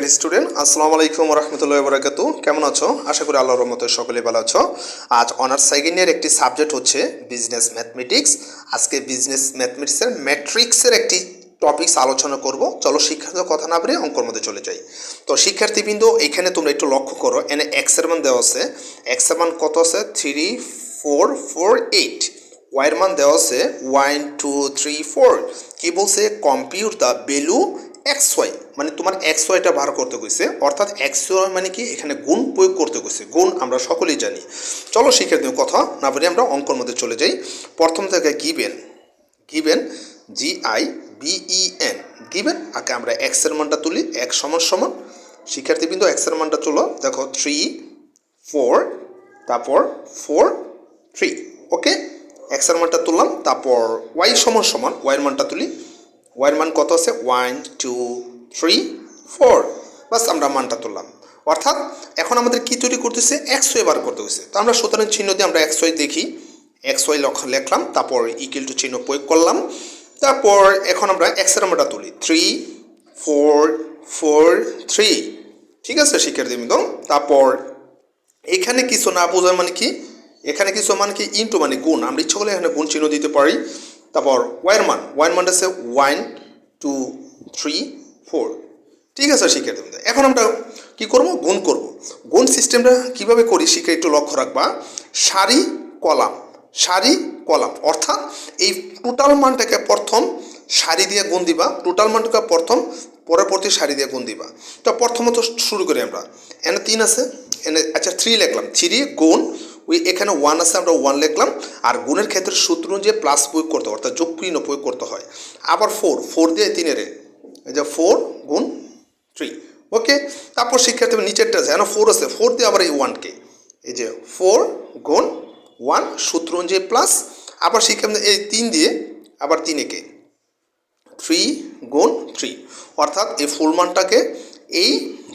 Dear student, আসসালামু আলাইকুম ওয়া রাহমাতুল্লাহি ওয়া বারাকাতুহু। কেমন আছো? আশা করি আল্লাহর রহমতে সকলে ভালো আছো। আজ অনার্স সেকেন্ড ইয়ার একটি সাবজেক্ট হচ্ছে বিজনেস ম্যাথমেটিক্স। আজকে বিজনেস ম্যাথমেটিক্সের ম্যাট্রিক্সের একটি টপিকস আলোচনা করব। চলো শিক্ষার্থীদের কথা না বলে অঙ্কের মধ্যে চলে যাই। তো শিক্ষার্থীবৃন্দ, এখানে তোমরা একটু লক্ষ্য করো, এখানে এক্স এর মান দেওয়া আছে। এক্স এর মান কত আছে? 3 4 4 8। ওয়াইয়ের মান দেওয়া আছে 1 2 3 4। কি বলছে? Compute the value X Y, মানে তোমার এক্স ওয়াইটা বার করতে কইছে। অর্থাৎ এক্স ওয়াই মানে কি? এখানে গুণ প্রয়োগ করতে কইছে। গুণ আমরা সকলেই জানি। চলো শিক্ষার্থী কথা না বলে আমরা অঙ্কের মধ্যে চলে যাই। প্রথম থেকে গিভেন GIBEN গিভেন। আগে আমরা এক্স এর মানটা তুলি। এক্স সমান সমান শিক্ষার্থীবৃন্দ এক্স এর মানটা চলো, দেখো 3 4 তারপর 4 3। ওকে, এক্স এর মানটা তুললাম। তারপর ওয়াই সমান সমান ওয়াইয়ের মানটা তুলি। ওয়াইয়ের মান কত আছে? 1 2 3 4। বাস আমরা মানটা তুললাম। অর্থাৎ এখন আমাদের কি তৈরি করতেছে? এক্স ওয়াই বার করতে হয়েছে। তো আমরা সুতরাং চিহ্ন দিয়ে আমরা এক্স ওয়াই দেখি। এক্স ওয়াই লিখলাম, তারপর ইকুয়াল টু চিহ্ন প্রয়োগ করলাম। তারপর এখন আমরা এক্স এর মানটা তুলি 3 4 4 3। ঠিক আছে শিক্ষার্থীবৃন্দ, তারপর এখানে কিছু না বোঝার মানে কি? এখানে কিছু মানে কি? ইন্টু মানে গুণ। আমরা ইচ্ছা করলে এখানে গুণ চিহ্ন দিতে পারি। তারপর ওয়াইয়ের মানটা আছে 1 2 3 4। ঠিক আছে শিক্ষার্থীবৃন্দ, এখন আমরা কি করব? গুণ করব। গুণ সিস্টেমটা কিভাবে করি শিক্ষা একটু লক্ষ্য রাখবা। সারি কলাম, অর্থাৎ এই টোটাল মানটাকে প্রথম সারি দিয়ে গুণ দিবা। টোটাল মানটাকে প্রথম পরবর্তী সারি দিয়ে গুণ দিবা। তো প্রথমত শুরু করি আমরা। এখানে 3 আছে, এখানে আচ্ছা 3 লিখলাম। 3 গুণ ওই এখানে 1 আছে, আমরা 1 লিখলাম। আর গুণের ক্ষেত্রে সূত্র যে প্লাস প্রয়োগ করতে হয়, অর্থাৎ যোগ চিহ্ন প্রয়োগ করতে হয়। আবার 4 দিয়ে 3 এই যে 4 গুণ 3। ওকে, তারপর শিক্ষার্থী নিচেরটা আছে, এখানে 4 আছে, 4 দিয়ে আবার এই 1কে, এই যে 4 গুণ 1 সূত্র অনুযায়ী প্লাস। আবার শিক্ষার্থী এই 3 দিয়ে আবার 3 3 গুণ 3। অর্থাৎ এই ফুল মানটাকে এই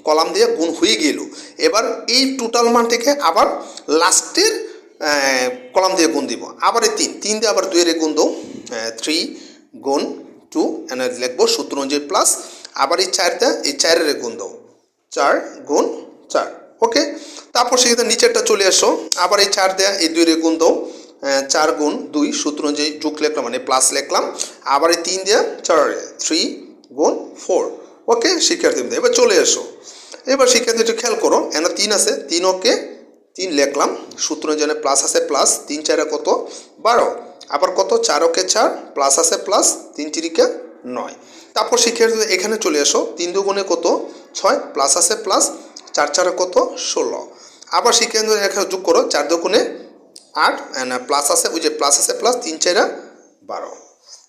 কলাম দিয়ে গুণ হয়ে গেল। এবার এই টোটাল মানটাকে আবার লাস্টের কলাম দিয়ে গুণ দিব। আবার এই 3 দিয়ে আবার 2 গুণ দাও, 3 গুণ 2 এনে লিখবো সূত্র অনুযায়ী প্লাস। আবার এই 4 গুণ দাও, 4 গুণ 4। ওকে, তারপর সেক্ষেত্রে নিচেরটা চলে আসো। আবার এই 4 দেয়া এই 2 গুণ দাও, 4 গুণ 2 সূত্র অনুযায়ী যোগ লিখলাম মানে প্লাস লিখলাম। আবার এই 3 দেয়া 4 3 গুণ 4। ওকে শিক্ষার্থী, এবার চলে এসো। এবার শিক্ষার্থী একটু খেয়াল করো, এখানে 3 আছে, 3 লিখলাম সূত্র অনুযায়ী প্লাস আছে প্লাস। 3 4 কত? 12। আবার কত? 4 4 প্লাস আছে প্লাস, 3 3 9। তারপর শিক্ষার্থী এখানে চলে এসো। 3 2 গুণে কত? 6 প্লাস আছে প্লাস, 4 4 কত? 16। আবার শিক্ষার্থী এখানে যোগ করো, 4 2 গুণে 8 প্লাস আছে, ওই যে প্লাস আছে প্লাস, 3 4 12।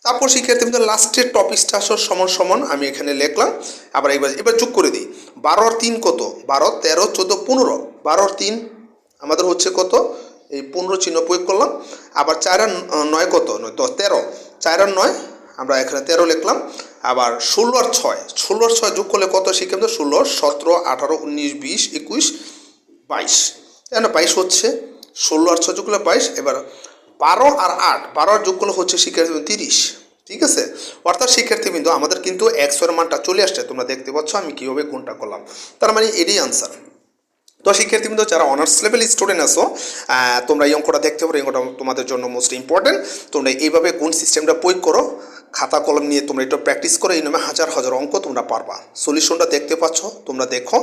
তারপর শিক্ষার্থী লাস্টের টপিকসটা সমান সমান আমি এখানে লিখলাম। আবার এবার যোগ করে দিই। 12 আর 3 কত? 12 13 14 15। 12 আর 3 আমাদের হচ্ছে কত? এই 15 চিহ্ন প্রয়োগ করলাম। আবার 4 আর 9 কত? 13। 4 আর 9 আমরা এখানে 13 লিখলাম। আবার 16 আর 6 যোগ করলে কত শিক্ষার্থী? 16 17 18 19 20 21 22। তাই না? 22 হচ্ছে। 16 আর 6 যোগ করলে 22। এবার 12 আর 8 যোগ করলে হচ্ছে শিক্ষার্থী 30। ঠিক আছে, অর্থাৎ শিক্ষার্থীবৃন্দ আমাদের কিন্তু এক্স এর মানটা চলে আসছে। তোমরা দেখতে পাচ্ছ আমি কীভাবে গুণটা করলাম। তার মানে এটাই আনসার। তো শিক্ষার্থীবৃন্দ যারা অনার্স লেভেল স্টুডেন্ট আছো, তোমরা এই অঙ্কটা দেখতে পারো। এই অঙ্কটা তোমাদের জন্য মোস্ট ইম্পর্টেন্ট। তোমরা এইভাবে গুণ সিস্টেমটা প্রয়োগ করো, খাতা কলম নিয়ে তোমরা একটু প্র্যাকটিস করো। এই নামে হাজার হাজার অঙ্ক তোমরা পারবা। সলিউশনটা দেখতে পাচ্ছ, তোমরা দেখো,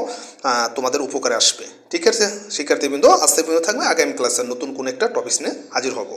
তোমাদের উপকারে আসবে। ঠিক আছে শিক্ষার্থীবৃন্দ, আজকে পর্যন্ত থাকবে। আগামী ক্লাসে নতুন কোন একটা টপিক নিয়ে হাজির হব।